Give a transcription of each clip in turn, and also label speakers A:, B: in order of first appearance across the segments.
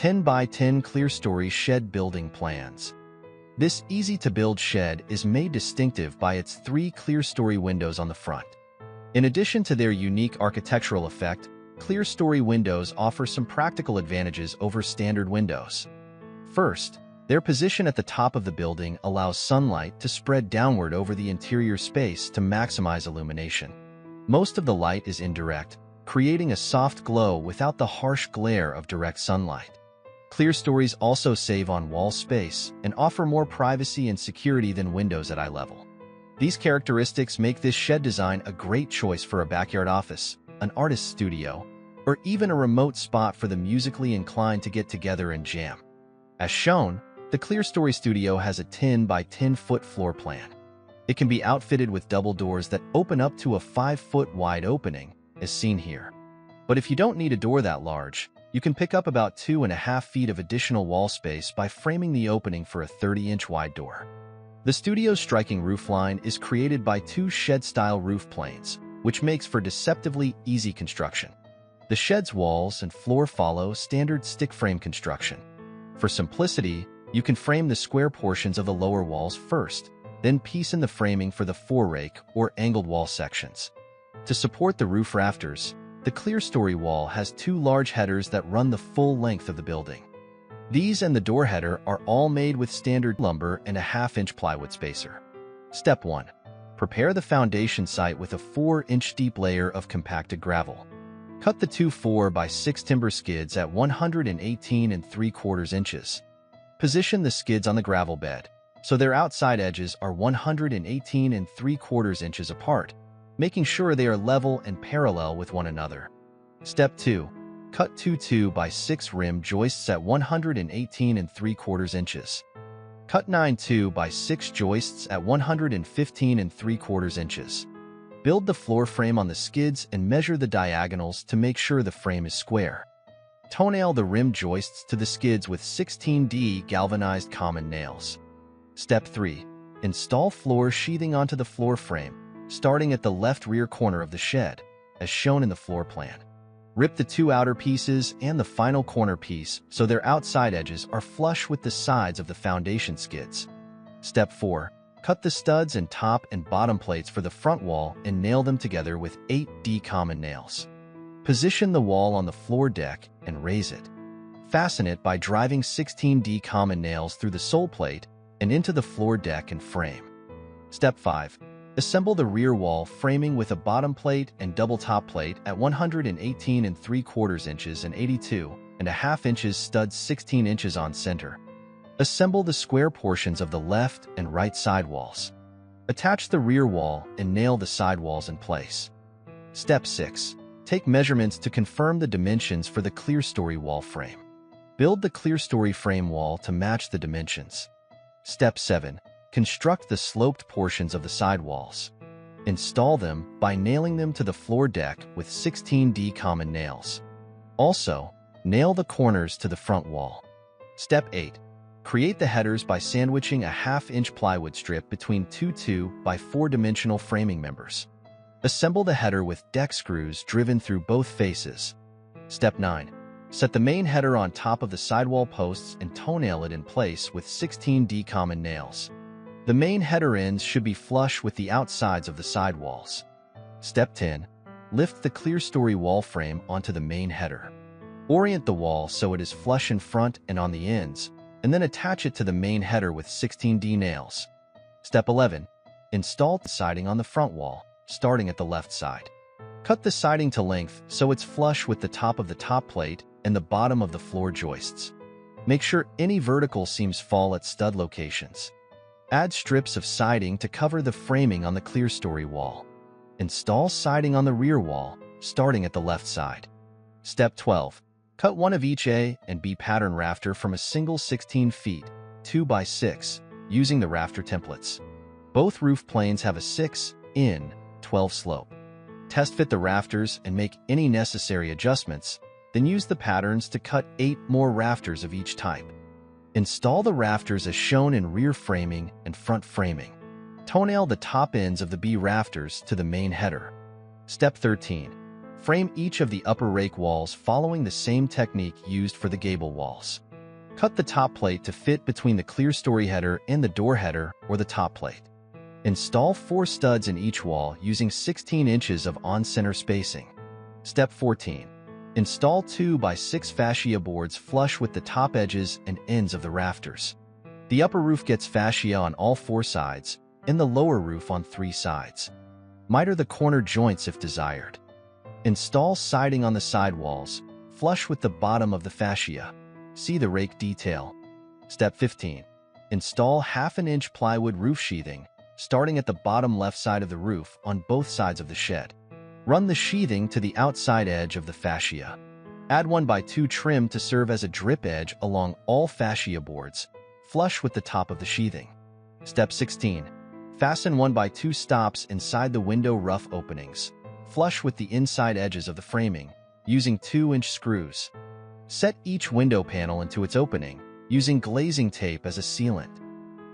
A: 10 by 10 Clerestory Shed Building Plans. This easy-to-build shed is made distinctive by its 3 Clerestory windows on the front. In addition to their unique architectural effect, Clerestory windows offer some practical advantages over standard windows. First, their position at the top of the building allows sunlight to spread downward over the interior space to maximize illumination. Most of the light is indirect, creating a soft glow without the harsh glare of direct sunlight. Clerestories also save on wall space and offer more privacy and security than windows at eye level. These characteristics make this shed design a great choice for a backyard office, an artist's studio, or even a remote spot for the musically inclined to get together and jam. As shown, the Clerestory studio has a 10 by 10 foot floor plan. It can be outfitted with double doors that open up to a 5-foot wide opening, as seen here. But if you don't need a door that large, you can pick up about 2.5 feet of additional wall space by framing the opening for a 30-inch wide door. The studio's striking roofline is created by 2 shed-style roof planes, which makes for deceptively easy construction. The shed's walls and floor follow standard stick frame construction. For simplicity, you can frame the square portions of the lower walls first, then piece in the framing for the forerake or angled wall sections. To support the roof rafters, the Clerestory wall has 2 large headers that run the full length of the building. These and the door header are all made with standard lumber and a 1/2-inch plywood spacer. Step 1. Prepare the foundation site with a 4-inch deep layer of compacted gravel. Cut the 2 4 by 6 timber skids at 118 3/4 inches. Position the skids on the gravel bed, so their outside edges are 118 3/4 inches apart, making sure they are level and parallel with one another. Step 2. Cut 2 2 by 6 rim joists at 118 3/4 inches. Cut 9 2 by 6 joists at 115 3/4 inches. Build the floor frame on the skids and measure the diagonals to make sure the frame is square. Toenail the rim joists to the skids with 16D galvanized common nails. Step 3. Install floor sheathing onto the floor frame, starting at the left rear corner of the shed, as shown in the floor plan. Rip the 2 outer pieces and the final corner piece so their outside edges are flush with the sides of the foundation skids. Step 4. Cut the studs and top and bottom plates for the front wall and nail them together with 8D common nails. Position the wall on the floor deck and raise it. Fasten it by driving 16D common nails through the sole plate and into the floor deck and frame. Step 5. Assemble the rear wall framing with a bottom plate and double top plate at 118 3/4 inches and 82.5 inches studs 16 inches on center. Assemble the square portions of the left and right side walls. Attach the rear wall and nail the side walls in place. Step 6. Take measurements to confirm the dimensions for the Clerestory wall frame. Build the Clerestory frame wall to match the dimensions. Step 7. Construct the sloped portions of the side walls. Install them by nailing them to the floor deck with 16D common nails. Also, nail the corners to the front wall. Step 8. Create the headers by sandwiching a 1/2-inch plywood strip between 2 2 by 4-dimensional framing members. Assemble the header with deck screws driven through both faces. Step 9. Set the main header on top of the sidewall posts and toenail it in place with 16D common nails. The main header ends should be flush with the outsides of the sidewalls. Step 10. Lift the Clerestory wall frame onto the main header. Orient the wall so it is flush in front and on the ends, and then attach it to the main header with 16D nails. Step 11. Install the siding on the front wall, starting at the left side. Cut the siding to length so it's flush with the top of the top plate and the bottom of the floor joists. Make sure any vertical seams fall at stud locations. Add strips of siding to cover the framing on the Clerestory wall. Install siding on the rear wall, starting at the left side. Step 12. Cut one of each A and B pattern rafter from a single 16 feet, 2 by 6, using the rafter templates. Both roof planes have a 6-in-12 slope. Test fit the rafters and make any necessary adjustments, then use the patterns to cut 8 more rafters of each type. Install the rafters as shown in rear framing and front framing. Toenail the top ends of the B rafters to the main header. Step 13. Frame each of the upper rake walls following the same technique used for the gable walls. Cut the top plate to fit between the clerestory header and the door header or the top plate. Install 4 studs in each wall using 16 inches of on-center spacing. Step 14. Install 2 by 6 fascia boards flush with the top edges and ends of the rafters. The upper roof gets fascia on all 4 sides, and the lower roof on 3 sides. Miter the corner joints if desired. Install siding on the side walls, flush with the bottom of the fascia. See the rake detail. Step 15. Install 1/2 inch plywood roof sheathing, starting at the bottom left side of the roof on both sides of the shed. Run the sheathing to the outside edge of the fascia. Add 1 by 2 trim to serve as a drip edge along all fascia boards, flush with the top of the sheathing. Step 16. Fasten 1 by 2 stops inside the window rough openings, flush with the inside edges of the framing, using 2-inch screws. Set each window panel into its opening, using glazing tape as a sealant.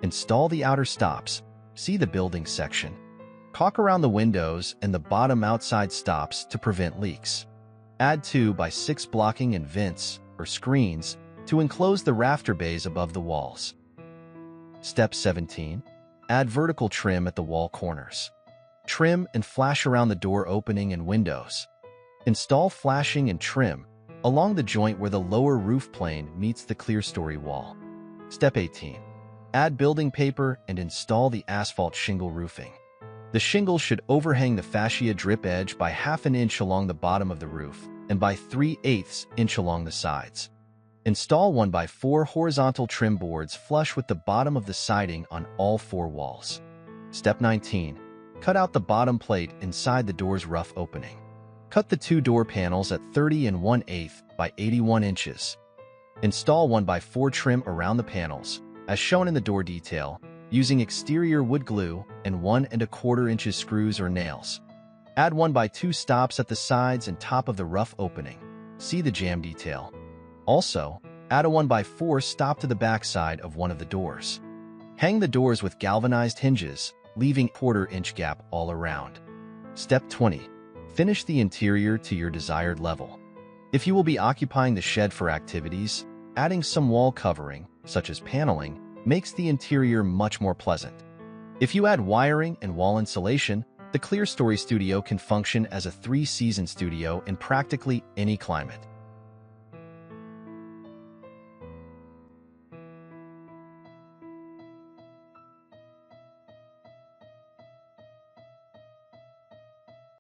A: Install the outer stops. See the building section. Caulk around the windows and the bottom outside stops to prevent leaks. Add 2 by 6 blocking and vents, or screens, to enclose the rafter bays above the walls. Step 17. Add vertical trim at the wall corners. Trim and flash around the door opening and windows. Install flashing and trim along the joint where the lower roof plane meets the clerestory wall. Step 18. Add building paper and install the asphalt shingle roofing. The shingle should overhang the fascia drip edge by 1/2 inch along the bottom of the roof and by 3/8 inch along the sides. Install 1 by 4 horizontal trim boards flush with the bottom of the siding on all 4 walls. Step 19. Cut out the bottom plate inside the door's rough opening. Cut the 2 door panels at 30 1/8 by 81 inches. Install 1 by 4 trim around the panels, as shown in the door detail, using exterior wood glue and 1 1/4 inches screws or nails. Add 1 by 2 stops at the sides and top of the rough opening. See the jamb detail. Also, add a 1 by 4 stop to the back side of one of the doors. Hang the doors with galvanized hinges, leaving 1/4 inch gap all around. Step 20. Finish the interior to your desired level. If you will be occupying the shed for activities, adding some wall covering, such as paneling, makes the interior much more pleasant. If you add wiring and wall insulation, the Clerestory Studio can function as a 3-season studio in practically any climate.